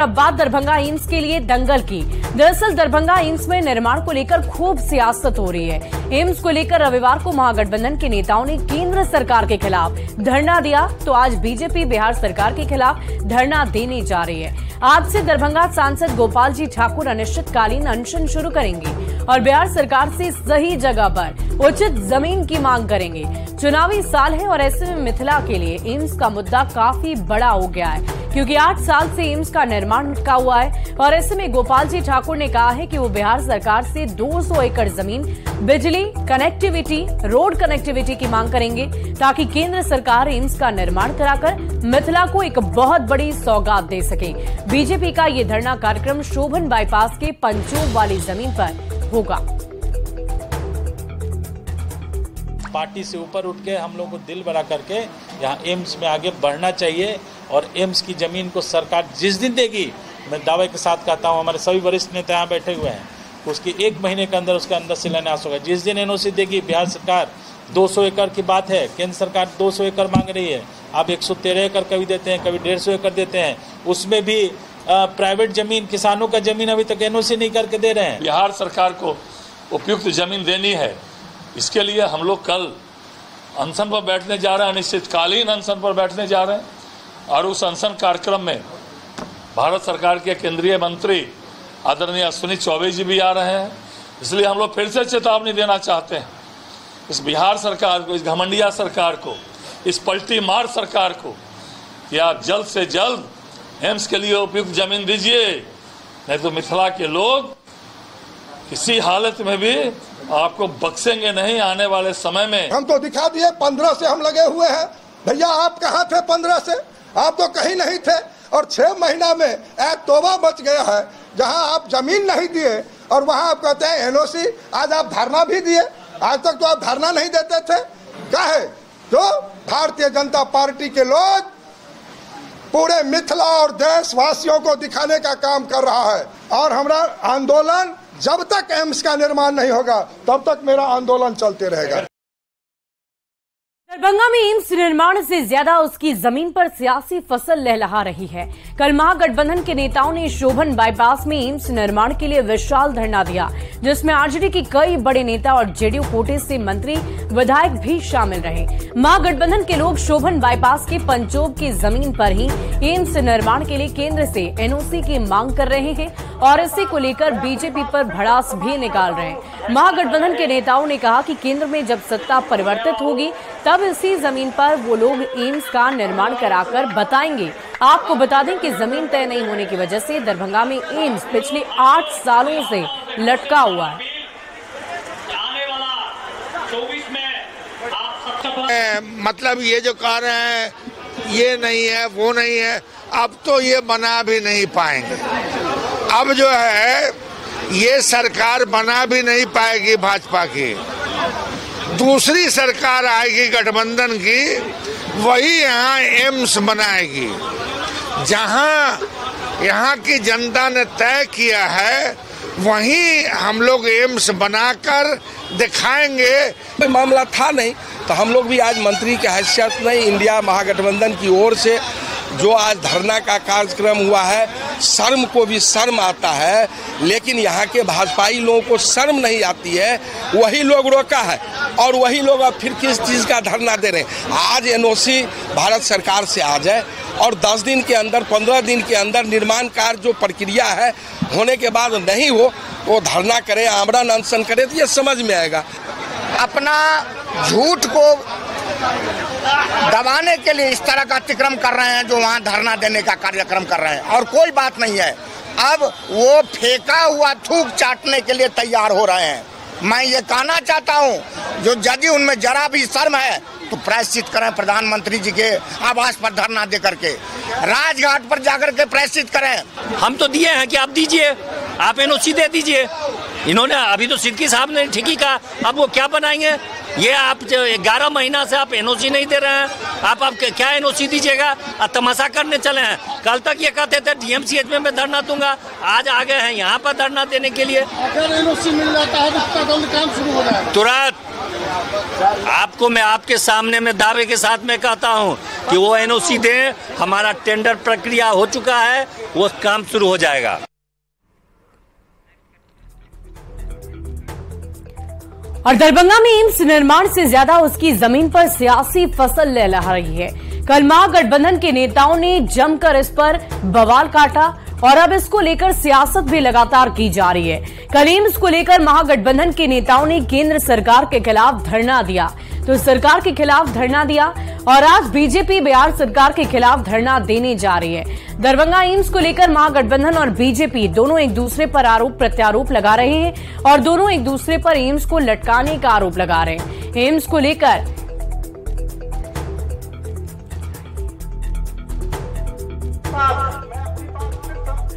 अब बात दरभंगा एम्स के लिए दंगल की। दरअसल दरभंगा एम्स में निर्माण को लेकर खूब सियासत हो रही है। एम्स को लेकर रविवार को महागठबंधन के नेताओं ने केंद्र सरकार के खिलाफ धरना दिया, तो आज बीजेपी बिहार सरकार के खिलाफ धरना देने जा रही है। आज से दरभंगा सांसद गोपाल जी ठाकुर अनिश्चितकालीन अनशन शुरू करेंगे और बिहार सरकार से सही जगह पर उचित जमीन की मांग करेंगे। चुनावी साल है और ऐसे में मिथिला के लिए एम्स का मुद्दा काफी बड़ा हो गया है, क्योंकि 8 साल से एम्स का निर्माण रुका हुआ है और ऐसे में गोपाल जी ठाकुर ने कहा है कि वो बिहार सरकार से 200 एकड़ जमीन, बिजली कनेक्टिविटी, रोड कनेक्टिविटी की मांग करेंगे, ताकि केंद्र सरकार एम्स का निर्माण कराकर मिथिला को एक बहुत बड़ी सौगात दे सके। बीजेपी का ये धरना कार्यक्रम शोभन बाईपास के पंचोब वाली जमीन पर होगा। पार्टी से ऊपर उठ के हम लोग को दिल बड़ा करके यहाँ एम्स में आगे बढ़ना चाहिए और एम्स की जमीन को सरकार जिस दिन देगी, मैं दावे के साथ कहता हूँ, हमारे सभी वरिष्ठ नेता यहाँ बैठे हुए हैं, उसकी 1 महीने के अंदर उसके अंदर शिलान्यास होगा। जिस दिन एनओसी देगी बिहार सरकार, 200 एकड़ की बात है, केंद्र सरकार 200 एकड़ मांग रही है, आप 113 एकड़ कभी देते हैं, कभी 150 एकड़ देते हैं, उसमें भी प्राइवेट जमीन, किसानों का जमीन अभी तक एनओसी नहीं करके दे रहे हैं। बिहार सरकार को उपयुक्त जमीन देनी है, इसके लिए हम लोग कल अनशन पर बैठने जा रहे हैं, अनिश्चितकालीन अनशन पर बैठने जा रहे हैं और उस अनशन कार्यक्रम में भारत सरकार के केंद्रीय मंत्री आदरणीय अश्विनी चौबे जी भी आ रहे हैं। इसलिए हम लोग फिर से चेतावनी देना चाहते हैं इस बिहार सरकार को, इस घमंडिया सरकार को, इस पलटी मार सरकार को कि आप जल्द से जल्द एम्स के लिए उपयुक्त जमीन दीजिए, नहीं तो मिथिला के लोग किसी हालत में भी आपको बख्शेंगे नहीं। आने वाले समय में हम तो दिखा दिए, 15 से हम लगे हुए हैं। भैया आप कहाँ थे 15 से? आप तो कहीं नहीं थे और 6 महीना में एक तोबा मच गया है, जहां आप जमीन नहीं दिए और वहां आप कहते हैं एनओसी। आज आप धरना भी दिए, आज तक तो आप धरना नहीं देते थे। क्या है तो भारतीय जनता पार्टी के लोग पूरे मिथिला और देशवासियों को दिखाने का काम कर रहा है और हमारा आंदोलन जब तक एम्स का निर्माण नहीं होगा तब तक मेरा आंदोलन चलते रहेगा। दरभंगा में एम्स निर्माण से ज्यादा उसकी जमीन पर सियासी फसल लहलहा रही है। कल महागठबंधन के नेताओं ने शोभन बाईपास में एम्स निर्माण के लिए विशाल धरना दिया, जिसमें आरजेडी के कई बड़े नेता और जेडीयू कोटे से मंत्री, विधायक भी शामिल रहे। महागठबंधन के लोग शोभन बाईपास के पंचोब की जमीन पर ही एम्स निर्माण के लिए केंद्र से एनओसी की मांग कर रहे हैं और इसी को लेकर बीजेपी पर भड़ास भी निकाल रहे हैं। महागठबंधन के नेताओं ने कहा कि केंद्र में जब सत्ता परिवर्तित होगी तब इसी जमीन पर वो लोग एम्स का निर्माण कराकर बताएंगे। आपको बता दें कि जमीन तय नहीं होने की वजह से दरभंगा में एम्स पिछले 8 सालों से लटका हुआ है। मतलब ये जो कह रहे हैं ये नहीं है, वो नहीं है, अब तो ये बना भी नहीं पाएंगे। अब जो है ये सरकार बना भी नहीं पाएगी भाजपा की, दूसरी सरकार आएगी गठबंधन की, वही यहाँ एम्स बनाएगी। जहाँ यहाँ की जनता ने तय किया है वहीं हम लोग एम्स बनाकर दिखाएंगे। कोई मामला था नहीं तो हम लोग भी आज मंत्री की हैसियत में इंडिया महागठबंधन की ओर से जो आज धरना का कार्यक्रम हुआ है, शर्म को भी शर्म आता है, लेकिन यहाँ के भाजपाई लोगों को शर्म नहीं आती है। वही लोग रोका है और वही लोग अब फिर किस चीज़ का धरना दे रहे हैं। आज एनओसी भारत सरकार से आ जाए और 10 दिन के अंदर, 15 दिन के अंदर निर्माण कार्य जो प्रक्रिया है होने के बाद नहीं हो तो धरना करे, आमरण अनशन करे, तो ये समझ में आएगा। अपना झूठ को दबाने के लिए इस तरह का अतिक्रम कर रहे हैं, जो वहाँ धरना देने का कार्यक्रम कर रहे हैं, और कोई बात नहीं है। अब वो फेंका हुआ थूक चाटने के लिए तैयार हो रहे हैं। मैं ये कहना चाहता हूँ जो यदि उनमें जरा भी शर्म है तो प्रायश्चित करें, प्रधानमंत्री जी के आवास पर धरना दे करके, राजघाट पर जाकर के प्रायश्चित करें। हम तो दिए हैं कि आप दीजिए, आप एनओसी दे दीजिए। इन्होंने अभी तो सिद्दीकी साहब ने ठीक ही कहा, अब वो क्या बनाएंगे? ये आप जो 11 महीना से आप एनओसी नहीं दे रहे हैं, आप क्या एनओसी दीजिएगा? तमाशा करने चले हैं। कल तक ये कहते थे डीएमसीएच में मैं धरना दूंगा, आज आ गए हैं यहाँ पर धरना देने के लिए। अगर एनओसी मिल जाता है तो काम शुरू हो जाएगा तुरंत। आपको मैं आपके सामने में दावे के साथ में कहता हूँ कि वो एनओसी दें, हमारा टेंडर प्रक्रिया हो चुका है, वो काम शुरू हो जाएगा। और दरभंगा में एम्स निर्माण से ज्यादा उसकी जमीन पर सियासी फसल लहरा रही है। कल महागठबंधन के नेताओं ने जमकर इस पर बवाल काटा और अब इसको लेकर सियासत भी लगातार की जा रही है। कल एम्स को लेकर महागठबंधन के नेताओं ने केंद्र सरकार के खिलाफ धरना दिया, तो सरकार के खिलाफ धरना दिया और आज बीजेपी बिहार सरकार के खिलाफ धरना देने जा रही है। दरभंगा एम्स को लेकर महागठबंधन और बीजेपी दोनों एक दूसरे पर आरोप प्रत्यारोप लगा रहे हैं और दोनों एक दूसरे पर एम्स को लटकाने का आरोप लगा रहे हैं। एम्स को लेकर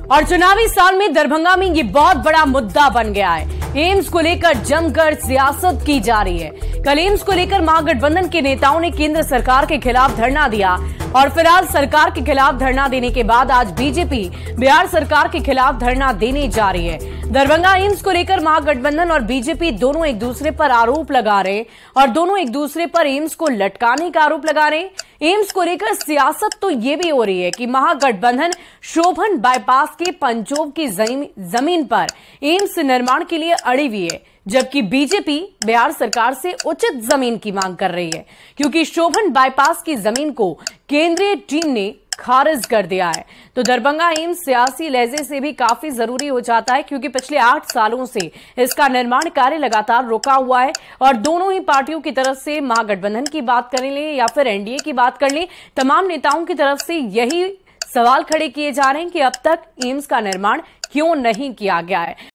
और चुनावी साल में दरभंगा में ये बहुत बड़ा मुद्दा बन गया है। एम्स को लेकर जमकर सियासत की जा रही है। कल एम्स को लेकर महागठबंधन के नेताओं ने केंद्र सरकार के खिलाफ धरना दिया और फिलहाल सरकार के खिलाफ धरना देने के बाद आज बीजेपी बिहार सरकार के खिलाफ धरना देने जा रही है। दरभंगा एम्स को लेकर महागठबंधन और बीजेपी दोनों एक दूसरे पर आरोप लगा रहे और दोनों एक दूसरे पर एम्स को लटकाने का आरोप लगा रहे। एम्स को लेकर सियासत तो ये भी हो रही है कि महागठबंधन शोभन बाईपास के पंचोव की जमीन पर एम्स निर्माण के लिए अड़ी हुई है, जबकि बीजेपी बिहार सरकार से उचित जमीन की मांग कर रही है, क्योंकि शोभन बाईपास की जमीन को केंद्रीय टीम ने खारिज कर दिया है। तो दरभंगा एम्स सियासी लहजे से भी काफी जरूरी हो जाता है, क्योंकि पिछले 8 सालों से इसका निर्माण कार्य लगातार रुका हुआ है और दोनों ही पार्टियों की तरफ से, महागठबंधन की बात कर लें या फिर एनडीए की बात कर लें, तमाम नेताओं की तरफ से यही सवाल खड़े किए जा रहे हैं कि अब तक एम्स का निर्माण क्यों नहीं किया गया है।